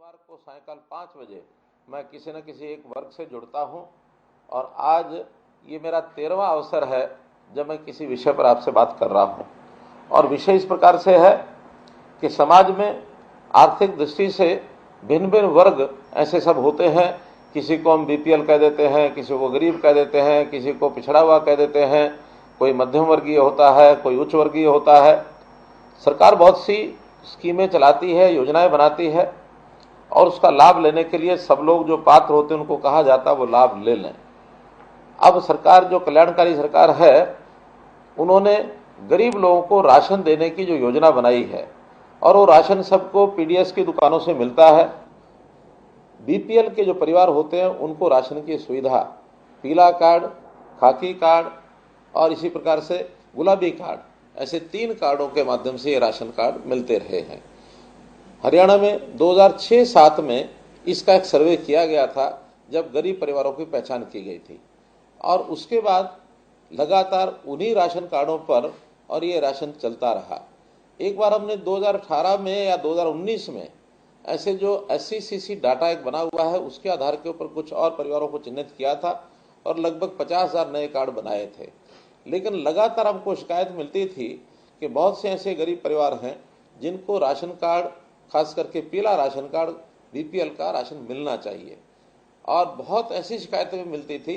सोमवार को सायंकाल 5 बजे मैं किसी न किसी एक वर्ग से जुड़ता हूं और आज ये मेरा 13वां अवसर है जब मैं किसी विषय पर आपसे बात कर रहा हूं। और विषय इस प्रकार से है कि समाज में आर्थिक दृष्टि से भिन्न भिन्न वर्ग ऐसे सब होते हैं। किसी को हम बीपीएल कह देते हैं, किसी को गरीब कह देते हैं, किसी को पिछड़ा हुआ कह देते हैं, कोई मध्यम वर्गीय होता है, कोई उच्च वर्गीय होता है। सरकार बहुत सी स्कीमें चलाती है, योजनाएं बनाती है और उसका लाभ लेने के लिए सब लोग जो पात्र होते हैं उनको कहा जाता है वो लाभ ले लें। अब सरकार जो कल्याणकारी सरकार है, उन्होंने गरीब लोगों को राशन देने की जो योजना बनाई है और वो राशन सबको पीडीएस की दुकानों से मिलता है। बीपीएल के जो परिवार होते हैं उनको राशन की सुविधा पीला कार्ड, खाकी कार्ड और इसी प्रकार से गुलाबी कार्ड, ऐसे 3 कार्डों के माध्यम से ये राशन कार्ड मिलते रहे हैं। हरियाणा में 2006-07 में इसका एक सर्वे किया गया था जब गरीब परिवारों की पहचान की गई थी और उसके बाद लगातार उन्हीं राशन कार्डों पर और ये राशन चलता रहा। एक बार हमने 2018 में या 2019 में ऐसे जो SCCC डाटा एक बना हुआ है उसके आधार के ऊपर कुछ और परिवारों को चिन्हित किया था और लगभग 50,000 नए कार्ड बनाए थे। लेकिन लगातार हमको शिकायत मिलती थी कि बहुत से ऐसे गरीब परिवार हैं जिनको राशन कार्ड, खास करके पीला राशन कार्ड, बीपीएल का राशन मिलना चाहिए। और बहुत ऐसी शिकायतें भी मिलती थी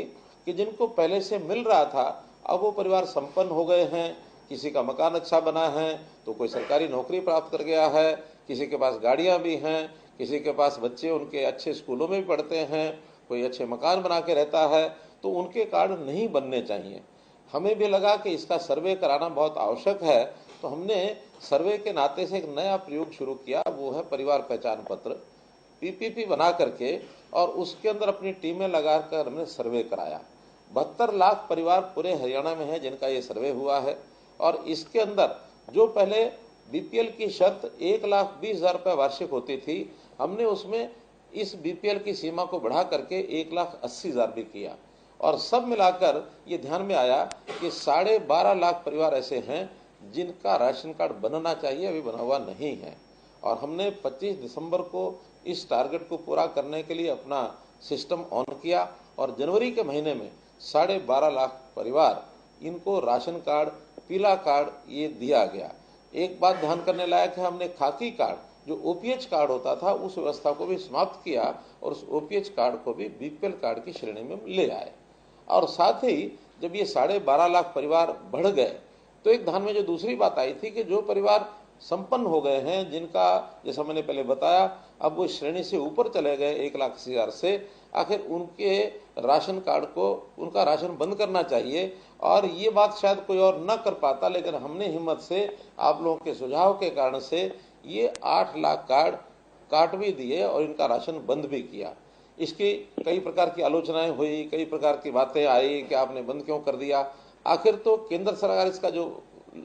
कि जिनको पहले से मिल रहा था अब वो परिवार संपन्न हो गए हैं, किसी का मकान अच्छा बना है तो कोई सरकारी नौकरी प्राप्त कर गया है, किसी के पास गाड़ियां भी हैं, किसी के पास बच्चे उनके अच्छे स्कूलों में भी पढ़ते हैं, कोई अच्छे मकान बना के रहता है, तो उनके कार्ड नहीं बनने चाहिए। हमें भी लगा कि इसका सर्वे कराना बहुत आवश्यक है, तो हमने सर्वे के नाते से एक नया प्रयोग शुरू किया, वो है परिवार पहचान पत्र, पीपीपी बना करके और उसके अंदर अपनी टीमें लगाकर हमने सर्वे कराया। 72 लाख परिवार पूरे हरियाणा में है जिनका ये सर्वे हुआ है और इसके अंदर जो पहले बीपीएल की शर्त 1,20,000 रुपये वार्षिक होती थी, हमने उसमें इस बीपीएल की सीमा को बढ़ा करके 1,80,000 भी किया और सब मिलाकर ये ध्यान में आया कि 12.5 लाख परिवार ऐसे हैं जिनका राशन कार्ड बनना चाहिए, अभी बना हुआ नहीं है। और हमने 25 दिसंबर को इस टारगेट को पूरा करने के लिए अपना सिस्टम ऑन किया और जनवरी के महीने में 12.5 लाख परिवार इनको राशन कार्ड, पीला कार्ड ये दिया गया। एक बात ध्यान करने लायक है, हमने खाकी कार्ड जो ओपीएच कार्ड होता था उस व्यवस्था को भी समाप्त किया और उस ओपीएच कार्ड को भी बीपीएल कार्ड की श्रेणी में ले आए। और साथ ही जब ये 12.5 लाख परिवार बढ़ गए तो एक ध्यान में जो दूसरी बात आई थी कि जो परिवार संपन्न हो गए हैं, जिनका जैसा मैंने पहले बताया अब वो श्रेणी से ऊपर चले गए 1,80,000 से, आखिर उनके राशन कार्ड को, उनका राशन बंद करना चाहिए। और ये बात शायद कोई और न कर पाता, लेकिन हमने हिम्मत से आप लोगों के सुझाव के कारण से ये 8 लाख कार्ड काट भी दिए और इनका राशन बंद भी किया। इसकी कई प्रकार की आलोचनाएं हुई, कई प्रकार की बातें आई कि आपने बंद क्यों कर दिया। आखिर तो केंद्र सरकार इसका जो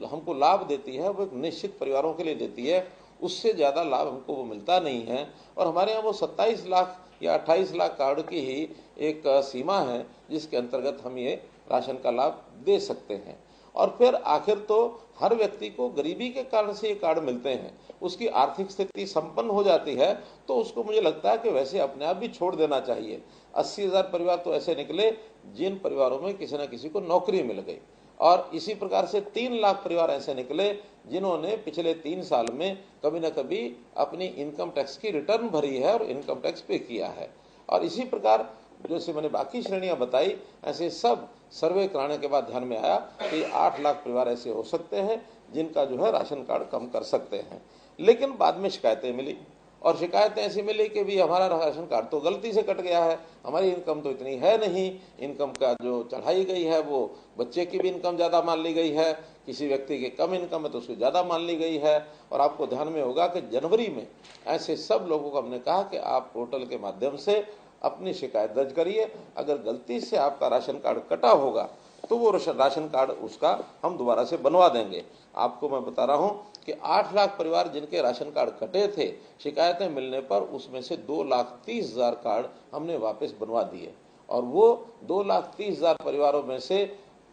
हमको लाभ देती है वो एक निश्चित परिवारों के लिए देती है, उससे ज़्यादा लाभ हमको वो मिलता नहीं है। और हमारे यहाँ वो 27 लाख या 28 लाख कार्ड की ही एक सीमा है जिसके अंतर्गत हम ये राशन का लाभ दे सकते हैं। और फिर आखिर तो हर व्यक्ति को गरीबी के कारण से ये कार्ड मिलते हैं, उसकी आर्थिक स्थिति संपन्न हो जाती है तो उसको मुझे लगता है कि वैसे अपने आप भी छोड़ देना चाहिए। 80,000 परिवार तो ऐसे निकले जिन परिवारों में किसी न किसी को नौकरी मिल गई और इसी प्रकार से 3 लाख परिवार ऐसे निकले जिन्होंने पिछले 3 साल में कभी न कभी अपनी इनकम टैक्स की रिटर्न भरी है और इनकम टैक्स पे किया है। और इसी प्रकार जैसे मैंने बाकी श्रेणियां बताई, ऐसे सब सर्वे कराने के बाद ध्यान में आया कि 8 लाख परिवार ऐसे हो सकते हैं जिनका जो है राशन कार्ड कम कर सकते हैं। लेकिन बाद में शिकायतें मिली और शिकायतें ऐसी मिली कि भी हमारा राशन कार्ड तो गलती से कट गया है, हमारी इनकम तो इतनी है नहीं, इनकम का जो चढ़ाई गई है वो बच्चे की भी इनकम ज़्यादा मान ली गई है, किसी व्यक्ति की कम इनकम है तो उसकी ज़्यादा मान ली गई है। और आपको ध्यान में होगा कि जनवरी में ऐसे सब लोगों को हमने कहा कि आप पोर्टल के माध्यम से अपनी शिकायत दर्ज करिए, अगर गलती से आपका राशन कार्ड कटा होगा तो वो राशन कार्ड उसका हम दोबारा से बनवा देंगे। आपको मैं बता रहा हूं कि 8 लाख परिवार जिनके राशन कार्ड कटे थे, शिकायतें मिलने पर उसमें से 2,30,000 कार्ड हमने वापस बनवा दिए। और वो 2,30,000 परिवारों में से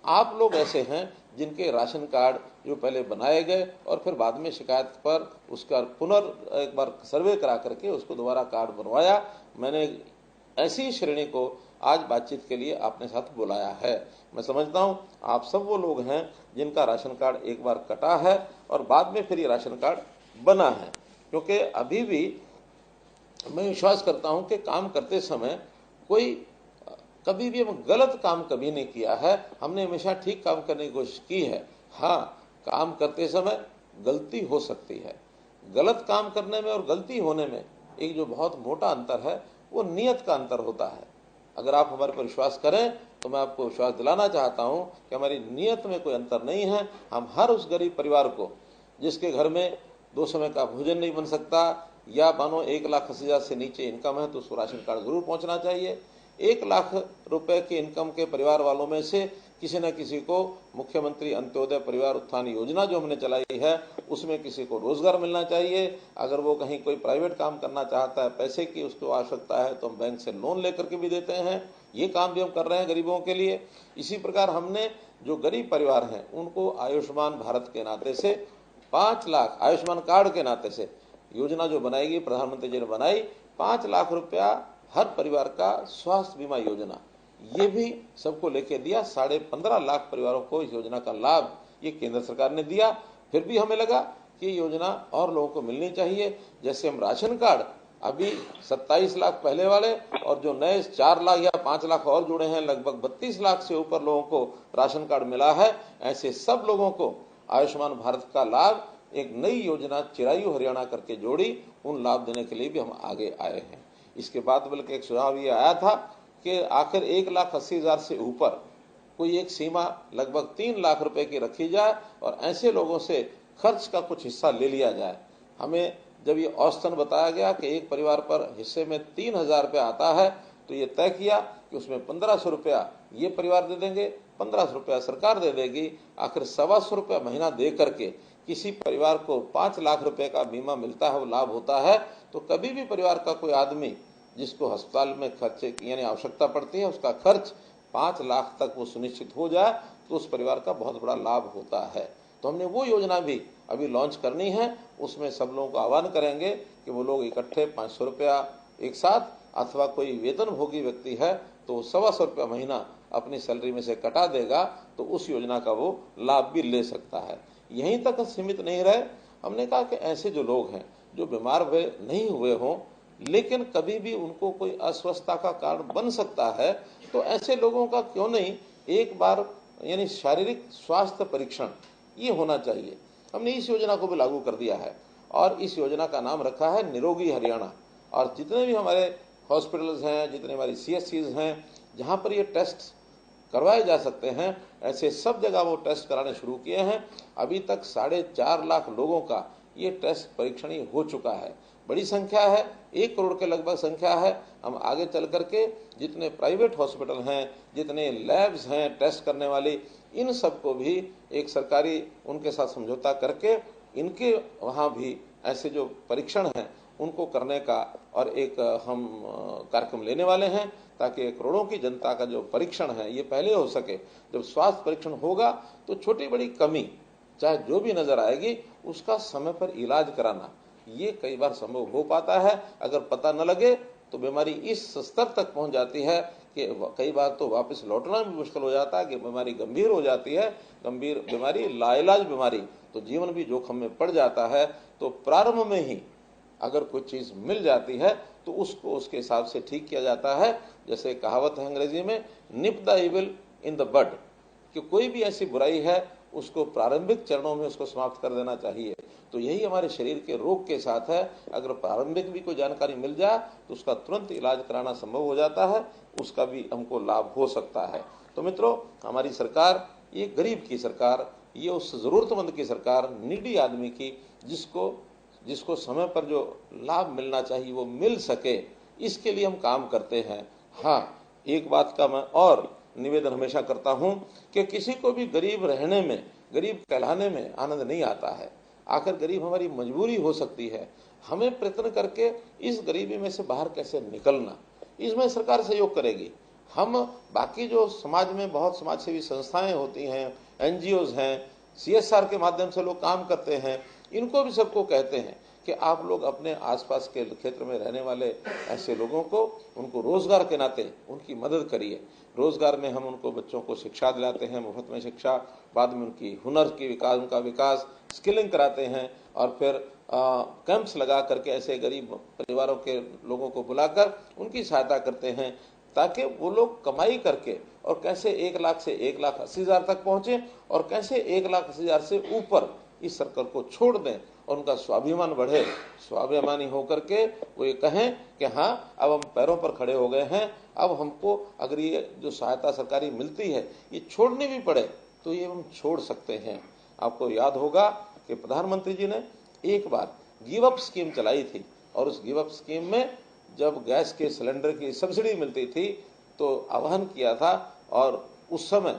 आप लोग ऐसे हैं जिनके राशन कार्ड जो पहले बनाए गए और फिर बाद में शिकायत पर उसका एक बार सर्वे करा करके उसको दोबारा कार्ड बनवाया। मैंने ऐसी श्रेणी को आज बातचीत के लिए आपने साथ बुलाया है। मैं समझता हूं आप सब वो लोग हैं जिनका राशन कार्ड एक बार कटा है और बाद में फिर ये राशन कार्ड बना है, क्योंकि अभी भी मैं विश्वास करता हूं कि काम करते समय कोई कभी भी हम गलत काम कभी नहीं किया है, हमने हमेशा ठीक काम करने की कोशिश की है। हाँ, काम करते समय गलती हो सकती है। गलत काम करने में और गलती होने में एक जो बहुत मोटा अंतर है वो नियत का अंतर होता है। अगर आप हमारे पर विश्वास करें तो मैं आपको विश्वास दिलाना चाहता हूं कि हमारी नियत में कोई अंतर नहीं है। हम हर उस गरीब परिवार को जिसके घर में 2 समय का भोजन नहीं बन सकता या मानो 1,80,000 से नीचे इनकम है तो उसको राशन कार्ड जरूर पहुंचना चाहिए। 1 लाख रुपए के इनकम के परिवार वालों में से किसी न किसी को मुख्यमंत्री अंत्योदय परिवार उत्थान योजना जो हमने चलाई है उसमें किसी को रोजगार मिलना चाहिए। अगर वो कहीं कोई प्राइवेट काम करना चाहता है, पैसे की उसको आवश्यकता है, तो हम बैंक से लोन लेकर के भी देते हैं। ये काम भी हम कर रहे हैं गरीबों के लिए। इसी प्रकार हमने जो गरीब परिवार हैं उनको आयुष्मान भारत के नाते से 5 लाख, आयुष्मान कार्ड के नाते से योजना जो बनाएगी प्रधानमंत्री जी ने बनाई, 5 लाख रुपया हर परिवार का स्वास्थ्य बीमा योजना, ये भी सबको लेके दिया। 15.5 लाख परिवारों को इस योजना का लाभ ये केंद्र सरकार ने दिया। फिर भी हमें लगा कि ये योजना और लोगों को मिलनी चाहिए। जैसे हम राशन कार्ड अभी 27 लाख पहले वाले और जो नए 4 लाख या 5 लाख और जुड़े हैं, लगभग 32 लाख से ऊपर लोगों को राशन कार्ड मिला है। ऐसे सब लोगों को आयुष्मान भारत का लाभ एक नई योजना चिरायु हरियाणा करके जोड़ी, उन लाभ देने के लिए भी हम आगे आए हैं। इसके बाद बल्कि एक सुझाव ये आया था कि आखिर 1,80,000 से ऊपर कोई एक सीमा लगभग 3 लाख रुपए की रखी जाए और ऐसे लोगों से खर्च का कुछ हिस्सा ले लिया जाए। हमें जब ये औसतन बताया गया कि एक परिवार पर हिस्से में 3,000 रुपया आता है तो ये तय किया कि उसमें 1,500 रुपया ये परिवार दे देंगे, 1,500 रुपया सरकार दे देगी। आखिर 125 रुपया महीना दे करके किसी परिवार को 5 लाख रुपए का बीमा मिलता है, वो लाभ होता है। तो कभी भी परिवार का कोई आदमी जिसको अस्पताल में खर्चे यानी आवश्यकता पड़ती है, उसका खर्च 5 लाख तक वो सुनिश्चित हो जाए तो उस परिवार का बहुत बड़ा लाभ होता है। तो हमने वो योजना भी अभी लॉन्च करनी है। उसमें सब लोगों को आह्वान करेंगे कि वो लोग इकट्ठे 500 रुपया एक साथ, अथवा कोई वेतन भोगी व्यक्ति है तो 125 रुपया महीना अपनी सैलरी में से कटा देगा तो उस योजना का वो लाभ भी ले सकता है। यहीं तक सीमित नहीं रहे, हमने कहा कि ऐसे जो लोग हैं जो बीमार हुए नहीं हुए हों लेकिन कभी भी उनको कोई अस्वस्थता का कारण बन सकता है, तो ऐसे लोगों का क्यों नहीं एक बार यानी शारीरिक स्वास्थ्य परीक्षण ये होना चाहिए। हमने इस योजना को भी लागू कर दिया है और इस योजना का नाम रखा है निरोगी हरियाणा। और जितने भी हमारे हॉस्पिटल्स हैं, जितने हमारी CSCs हैं जहाँ पर ये टेस्ट करवाए जा सकते हैं, ऐसे सब जगह वो टेस्ट कराने शुरू किए हैं। अभी तक 4.5 लाख लोगों का ये टेस्ट परीक्षण हो चुका है। बड़ी संख्या है, 1 करोड़ के लगभग संख्या है। हम आगे चल करके जितने प्राइवेट हॉस्पिटल हैं, जितने लैब्स हैं टेस्ट करने वाली, इन सबको भी एक सरकारी उनके साथ समझौता करके इनके वहाँ भी ऐसे जो परीक्षण हैं उनको करने का और एक हम कार्यक्रम लेने वाले हैं ताकि करोड़ों की जनता का जो परीक्षण है ये पहले हो सके। जब स्वास्थ्य परीक्षण होगा तो छोटी बड़ी कमी चाहे जो भी नजर आएगी उसका समय पर इलाज कराना ये कई बार संभव हो पाता है। अगर पता न लगे तो बीमारी इस स्तर तक पहुंच जाती है कि कई बार तो वापस लौटना भी मुश्किल हो जाता है कि बीमारी गंभीर हो जाती है। गंभीर बीमारी, लाइलाज बीमारी, तो जीवन भी जोखिम में पड़ जाता है। तो प्रारंभ में ही अगर कोई चीज मिल जाती है तो उसको उसके हिसाब से ठीक किया जाता है। जैसे कहावत है अंग्रेजी में, nip the evil in the bud, कि कोई भी ऐसी बुराई है उसको प्रारंभिक चरणों में उसको समाप्त कर देना चाहिए। तो यही हमारे शरीर के रोग के साथ है। अगर प्रारंभिक भी कोई जानकारी मिल जाए तो उसका तुरंत इलाज कराना संभव हो जाता है, उसका भी हमको लाभ हो सकता है। तो मित्रों, हमारी सरकार ये गरीब की सरकार, ये उस जरूरतमंद की सरकार, नीडी आदमी की, जिसको समय पर जो लाभ मिलना चाहिए वो मिल सके, इसके लिए हम काम करते हैं। हाँ, एक बात का मैं और निवेदन हमेशा करता हूं कि किसी को भी गरीब रहने में, गरीब कहलाने में आनंद नहीं आता है। आखिर गरीब हमारी मजबूरी हो सकती है। हमें प्रयत्न करके इस गरीबी में से बाहर कैसे निकलना, इसमें सरकार सहयोग करेगी। हम बाकी जो समाज में बहुत समाज सेवी संस्थाएं होती हैं, एनजीओज हैं, CSR के माध्यम से लोग काम करते हैं, इनको भी सबको कहते हैं कि आप लोग अपने आसपास के क्षेत्र में रहने वाले ऐसे लोगों को, उनको रोजगार के नाते उनकी मदद करिए। रोजगार में हम उनको, बच्चों को शिक्षा दिलाते हैं, मुफ्त में शिक्षा, बाद में उनकी हुनर की विकास, उनका विकास, स्किलिंग कराते हैं, और फिर कैंप्स लगा करके ऐसे गरीब परिवारों के लोगों को बुलाकर उनकी सहायता करते हैं, ताकि वो लोग कमाई करके और कैसे 1 लाख से 1,80,000 तक पहुंचे, और कैसे 1,80,000 से ऊपर इस सर्कल को छोड़ दें और उनका स्वाभिमान बढ़े। स्वाभिमानी होकर के वो ये कहें कि हाँ, अब हम पैरों पर खड़े हो गए हैं, अब हमको अगर ये जो सहायता सरकारी मिलती है ये छोड़नी भी पड़े तो ये हम छोड़ सकते हैं। आपको याद होगा कि प्रधानमंत्री जी ने एक बार गिव अप स्कीम चलाई थी, और उस गिव अप स्कीम में जब गैस के सिलेंडर की सब्सिडी मिलती थी तो आह्वान किया था, और उस समय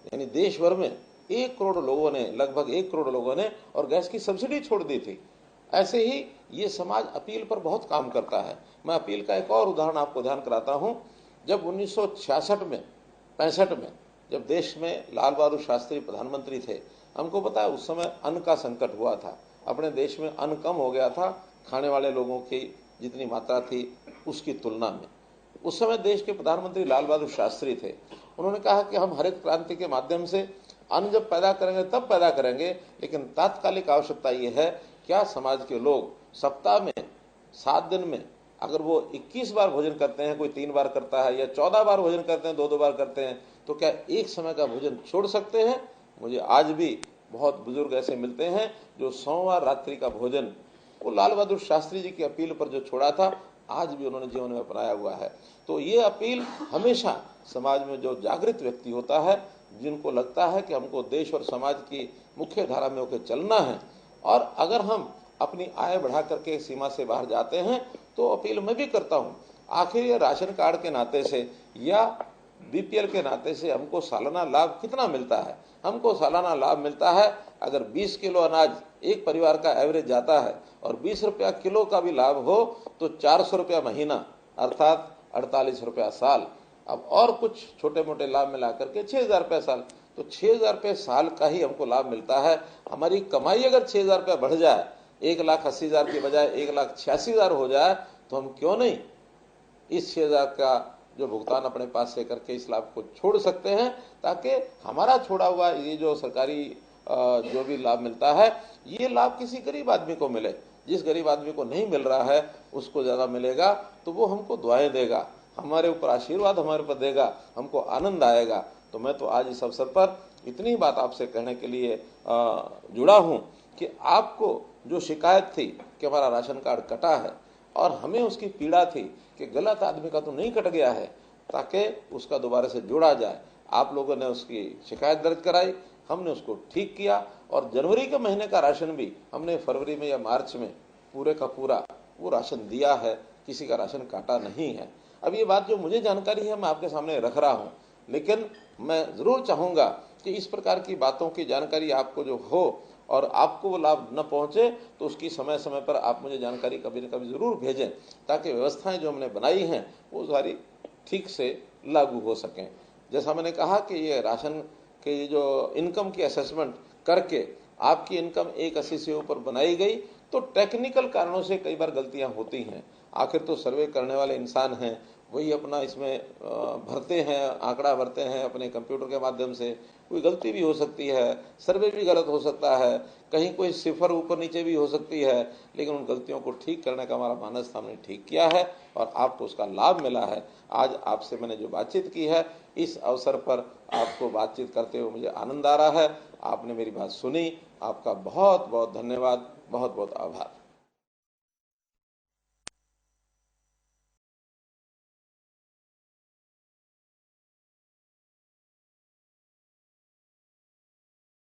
यानी देश भर में 1 करोड़ लोगों ने, लगभग 1 करोड़ लोगों ने और गैस की सब्सिडी छोड़ दी थी। ऐसे ही ये समाज अपील पर बहुत काम करता है। मैं अपील का एक और उदाहरण आपको ध्यान कराता हूं। जब 1966 में 65 में जब देश में लाल बहादुर शास्त्री प्रधानमंत्री थे, हमको पता है उस समय अन्न का संकट हुआ था। अपने देश में अन्न कम हो गया था, खाने वाले लोगों की जितनी मात्रा थी उसकी तुलना में। उस समय देश के प्रधानमंत्री लाल बहादुर शास्त्री थे। उन्होंने कहा कि हम हरित क्रांति के माध्यम से अन्न जब पैदा करेंगे तब पैदा करेंगे, लेकिन तात्कालिक आवश्यकता ये है, क्या समाज के लोग सप्ताह में 7 दिन में अगर वो 21 बार भोजन करते हैं, कोई 3 बार करता है, या 14 बार भोजन करते हैं, 2-2 बार करते हैं, तो क्या एक समय का भोजन छोड़ सकते हैं? मुझे आज भी बहुत बुजुर्ग ऐसे मिलते हैं जो सोमवार रात्रि का भोजन वो लाल बहादुर शास्त्री जी की अपील पर जो छोड़ा था, आज भी उन्होंने जीवन में अपनाया हुआ है। तो ये अपील हमेशा समाज में जो जागृत व्यक्ति होता है, जिनको लगता है कि हमको देश और समाज की मुख्य धारा में होकर चलना है, और अगर हम अपनी आय बढ़ा करके सीमा से बाहर जाते हैं तो अपील मैं भी करता हूं, आखिर ये राशन कार्ड के नाते से या BPL के नाते से हमको सालाना लाभ कितना मिलता है? हमको सालाना लाभ मिलता है, अगर 20 किलो अनाज एक परिवार का एवरेज जाता है और 20 रुपया किलो का भी लाभ हो तो 400 रुपया महीना, अर्थात 48 रुपया साल। अब और कुछ छोटे मोटे लाभ मिला करके 6,000 रुपये साल, तो 6,000 रुपये साल का ही हमको लाभ मिलता है। हमारी कमाई अगर 6,000 रुपया बढ़ जाए, 1,80,000 की बजाय 1,86,000 हो जाए, तो हम क्यों नहीं इस 6,000 का जो भुगतान अपने पास से करके इस लाभ को छोड़ सकते हैं, ताकि हमारा छोड़ा हुआ ये जो सरकारी जो भी लाभ मिलता है, ये लाभ किसी गरीब आदमी को मिले। जिस गरीब आदमी को नहीं मिल रहा है उसको ज्यादा मिलेगा तो वो हमको दुआएं देगा, हमारे ऊपर आशीर्वाद हमारे ऊपर देगा, हमको आनंद आएगा। तो मैं तो आज इस अवसर पर इतनी बात आपसे कहने के लिए जुड़ा हूं कि आपको जो शिकायत थी कि हमारा राशन कार्ड कटा है और हमें उसकी पीड़ा थी कि गलत आदमी का तो नहीं कट गया है, ताकि उसका दोबारा से जोड़ा जाए, आप लोगों ने उसकी शिकायत दर्ज कराई, हमने उसको ठीक किया, और जनवरी के महीने का राशन भी हमने फरवरी में या मार्च में पूरे का पूरा वो राशन दिया है, किसी का राशन काटा नहीं है। अब ये बात जो मुझे जानकारी है मैं आपके सामने रख रहा हूं, लेकिन मैं जरूर चाहूंगा कि इस प्रकार की बातों की जानकारी आपको जो हो और आपको वो लाभ न पहुंचे तो उसकी समय समय पर आप मुझे जानकारी कभी न कभी जरूर भेजें, ताकि व्यवस्थाएं जो हमने बनाई हैं वो सारी ठीक से लागू हो सकें। जैसा मैंने कहा कि ये राशन के ये जो इनकम की असेसमेंट करके आपकी इनकम 180 से ऊपर बनाई गई, तो टेक्निकल कारणों से कई बार गलतियां होती हैं। आखिर तो सर्वे करने वाले इंसान हैं, वही अपना इसमें भरते हैं, आंकड़ा भरते हैं अपने कंप्यूटर के माध्यम से, कोई गलती भी हो सकती है, सर्वे भी गलत हो सकता है, कहीं कोई सिफर ऊपर नीचे भी हो सकती है, लेकिन उन गलतियों को ठीक करने का हमारा मानस हमने ठीक किया है और आपको उसका लाभ मिला है। आज आपसे मैंने जो बातचीत की है, इस अवसर पर आपको बातचीत करते हुए मुझे आनंद आ रहा है। आपने मेरी बात सुनी, आपका बहुत बहुत धन्यवाद, बहुत बहुत आभार।